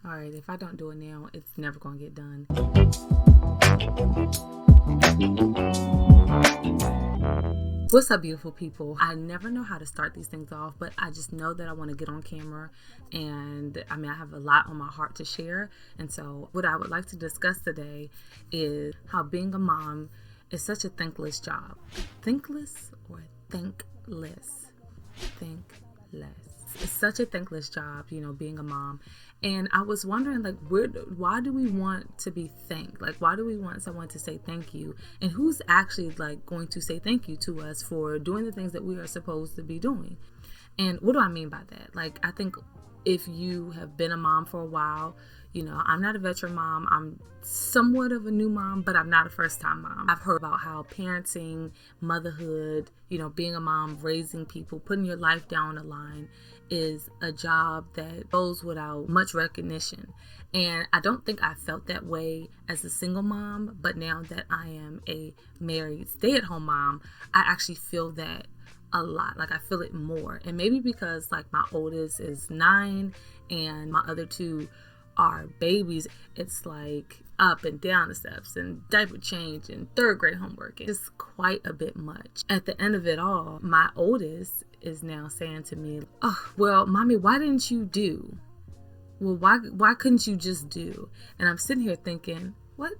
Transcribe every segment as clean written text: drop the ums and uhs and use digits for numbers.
all right, if I don't do it now, it's never going to get done. What's up, beautiful people? I never know how to start these things off, but I just know that I want to get on camera, and I have a lot on my heart to share. And so what I would like to discuss today is how being a mom is such a thankless job. Thankless or thankless? Thankless. It's such a thankless job, being a mom. And I was wondering, why do we want to be thanked? Why do we want someone to say thank you? And who's actually going to say thank you to us for doing the things that we are supposed to be doing? And what do I mean by that? I think if you have been a mom for a while, I'm not a veteran mom. I'm somewhat of a new mom, but I'm not a first-time mom. I've heard about how parenting, motherhood, being a mom, raising people, putting your life down the line is a job that goes without much recognition. And I don't think I felt that way as a single mom, but now that I am a married stay-at-home mom, I actually feel that a lot. I feel it more. And maybe because my oldest is 9 and my other 2 are babies, it's up and down the steps and diaper change and 3rd grade homework. It's quite a bit much. At the end of it all, my oldest is now saying to me, "Oh, well, mommy, why didn't you do? Well, why couldn't you just do?" And I'm sitting here thinking, what?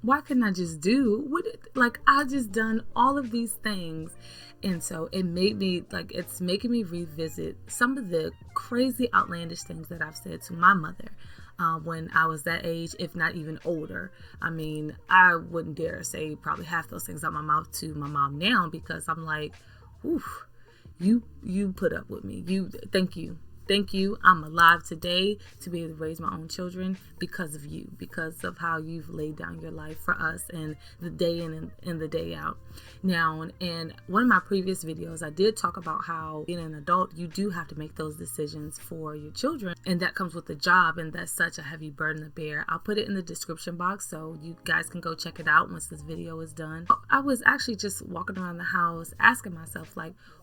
Why couldn't I just do? I just done all of these things. And so it made me, it's making me revisit some of the crazy, outlandish things that I've said to my mother when I was that age, if not even older. I wouldn't dare say probably half those things out my mouth to my mom now, because I'm like, oof, you put up with me. Thank you. Thank you. I'm alive today to be able to raise my own children because of you, because of how you've laid down your life for us and the day in and the day out. Now, in one of my previous videos, I did talk about how being an adult, you do have to make those decisions for your children, and that comes with the job, and that's such a heavy burden to bear. I'll put it in the description box so you guys can go check it out once this video is done. I was actually just walking around the house asking myself,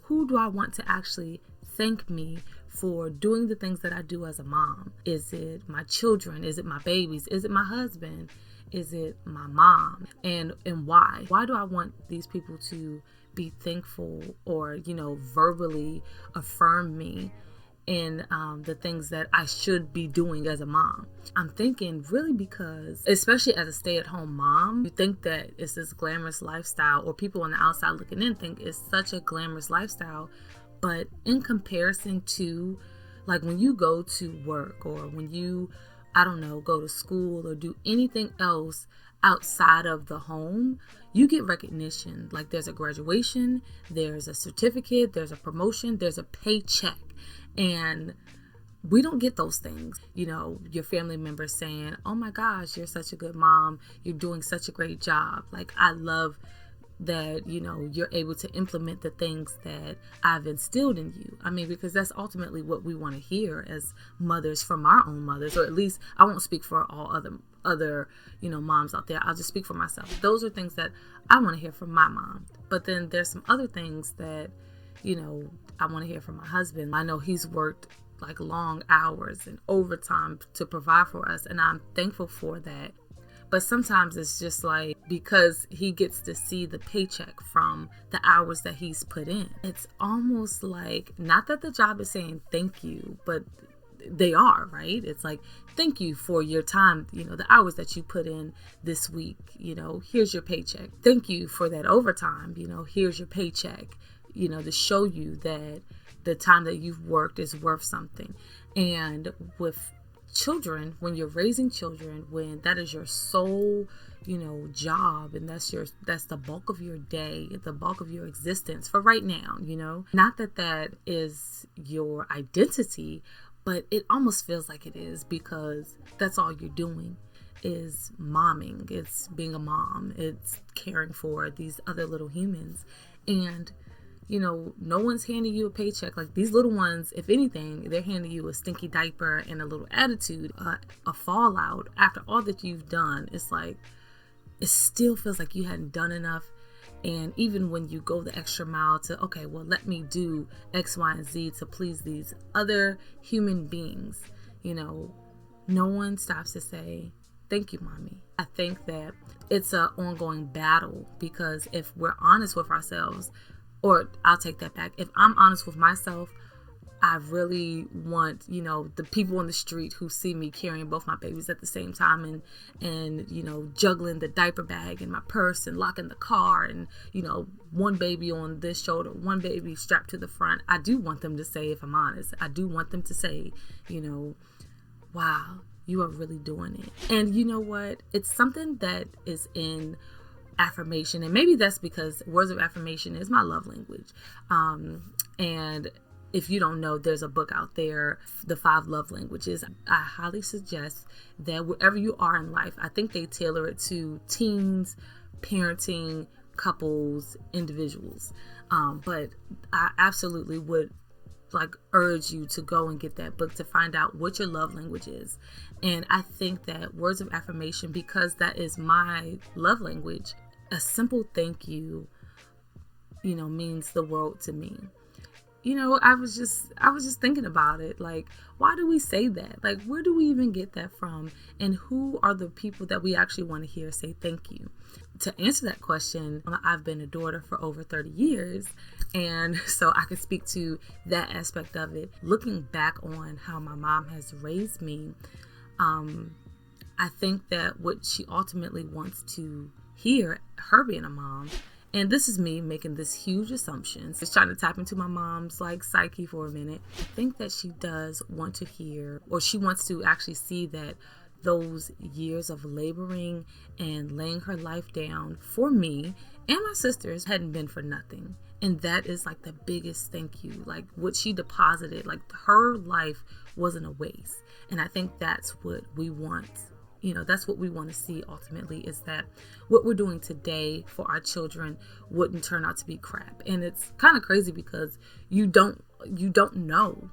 who do I want to actually thank me for doing the things that I do as a mom? Is it my children? Is it my babies? Is it my husband? Is it my mom? And why? Why do I want these people to be thankful or, verbally affirm me in the things that I should be doing as a mom? I'm thinking really because, especially as a stay-at-home mom, you think that it's this glamorous lifestyle, or people on the outside looking in think it's such a glamorous lifestyle. But in comparison to when you go to work, or when you, go to school or do anything else outside of the home, you get recognition. There's a graduation, there's a certificate, there's a promotion, there's a paycheck. And we don't get those things. Your family members saying, "Oh my gosh, you're such a good mom. You're doing such a great job. I love that, you're able to implement the things that I've instilled in you." Because that's ultimately what we want to hear as mothers from our own mothers, or at least I won't speak for all other moms out there. I'll just speak for myself. Those are things that I want to hear from my mom. But then there's some other things that, I want to hear from my husband. I know he's worked long hours and overtime to provide for us, and I'm thankful for that. But sometimes it's just because he gets to see the paycheck from the hours that he's put in. It's almost not that the job is saying thank you, but they are, right? It's thank you for your time, the hours that you put in this week, here's your paycheck. Thank you for that overtime, here's your paycheck, to show you that the time that you've worked is worth something. And with children, when you're raising children, when that is your sole job, and that's the bulk of your day, the bulk of your existence for right now, not that is your identity, but it almost feels like it is, because that's all you're doing is momming. It's being a mom. It's caring for these other little humans. And no one's handing you a paycheck. These little ones, if anything, they're handing you a stinky diaper and a little attitude, a fallout after all that you've done. It's it still feels like you hadn't done enough. And even when you go the extra mile to, okay, well, let me do X, Y, and Z to please these other human beings, no one stops to say, thank you, mommy. I think that it's an ongoing battle, because if we're honest with ourselves, or I'll take that back, if I'm honest with myself, I really want, the people on the street who see me carrying both my babies at the same time and juggling the diaper bag in my purse and locking the car and, one baby on this shoulder, one baby strapped to the front. I do want them to say, if I'm honest, I do want them to say, wow, you are really doing it. And you know what? It's something that is in affirmation. And maybe that's because words of affirmation is my love language. And if you don't know, there's a book out there, The 5 Love Languages. I highly suggest that wherever you are in life, I think they tailor it to teens, parenting, couples, individuals. But I absolutely would urge you to go and get that book to find out what your love language is. And I think that words of affirmation, because that is my love language, a simple thank you, means the world to me. I was just thinking about it. Why do we say that? Where do we even get that from? And who are the people that we actually want to hear say thank you? To answer that question, I've been a daughter for over 30 years. And so I can speak to that aspect of it. Looking back on how my mom has raised me, I think that what she ultimately wants to hear, her being a mom, and this is me making this huge assumption, just trying to tap into my mom's psyche for a minute. I think that she does want to hear, or she wants to actually see that those years of laboring and laying her life down for me and my sisters hadn't been for nothing. And that is the biggest thank you. What she deposited, her life wasn't a waste. And I think that's what we want. That's what we want to see ultimately, is that what we're doing today for our children wouldn't turn out to be crap. And it's kind of crazy because you don't know.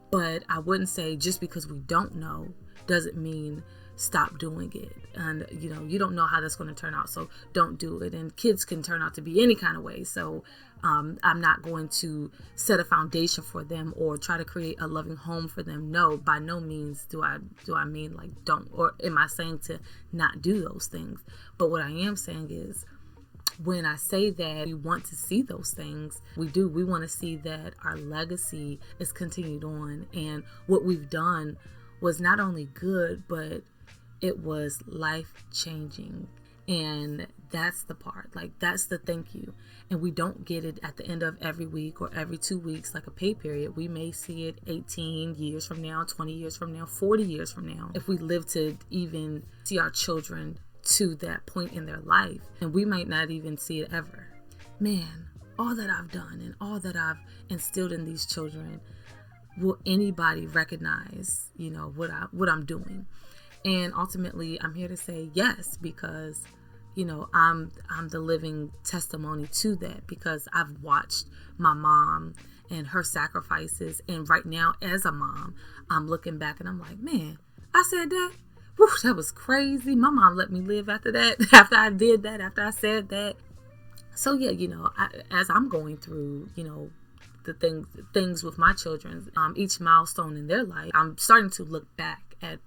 But I wouldn't say just because we don't know doesn't mean stop doing it. And you don't know how that's going to turn out, so don't do it. And kids can turn out to be any kind of way. So I'm not going to set a foundation for them or try to create a loving home for them. No, by no means do I mean don't, or am I saying to not do those things? But what I am saying is, when I say that we want to see those things, we do. We want to see that our legacy is continued on, and what we've done was not only good, but it was life-changing. And that's the part, that's the thank you. And we don't get it at the end of every week or every 2 weeks, like a pay period. We may see it 18 years from now, 20 years from now, 40 years from now, if we live to even see our children to that point in their life. And we might not even see it ever. Man, all that I've done and all that I've instilled in these children, will anybody recognize, what I'm doing? And ultimately, I'm here to say yes, because, I'm the living testimony to that, because I've watched my mom and her sacrifices. And right now, as a mom, I'm looking back and I'm like, man, I said that. Whew, that was crazy. My mom let me live after that, after I did that, after I said that. So yeah, as I'm going through, the things with my children, each milestone in their life, I'm starting to look back at,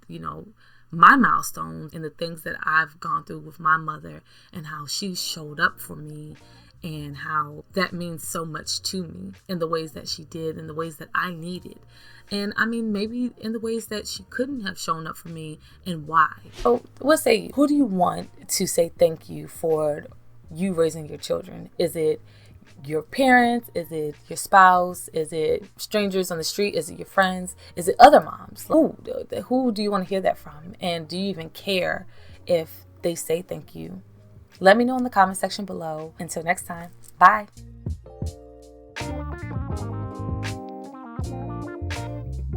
my milestones and the things that I've gone through with my mother, and how she showed up for me, and how that means so much to me in the ways that she did, in the ways that I needed. And I mean, maybe in the ways that she couldn't have shown up for me, and why. So what say you? Who do you want to say thank you for you raising your children? Is it your parents? Is it your spouse? Is it strangers on the street? Is it your friends? Is it other moms? Who do you want to hear that from? And do you even care if they say thank you? Let me know in the comment section below. Until next time, bye.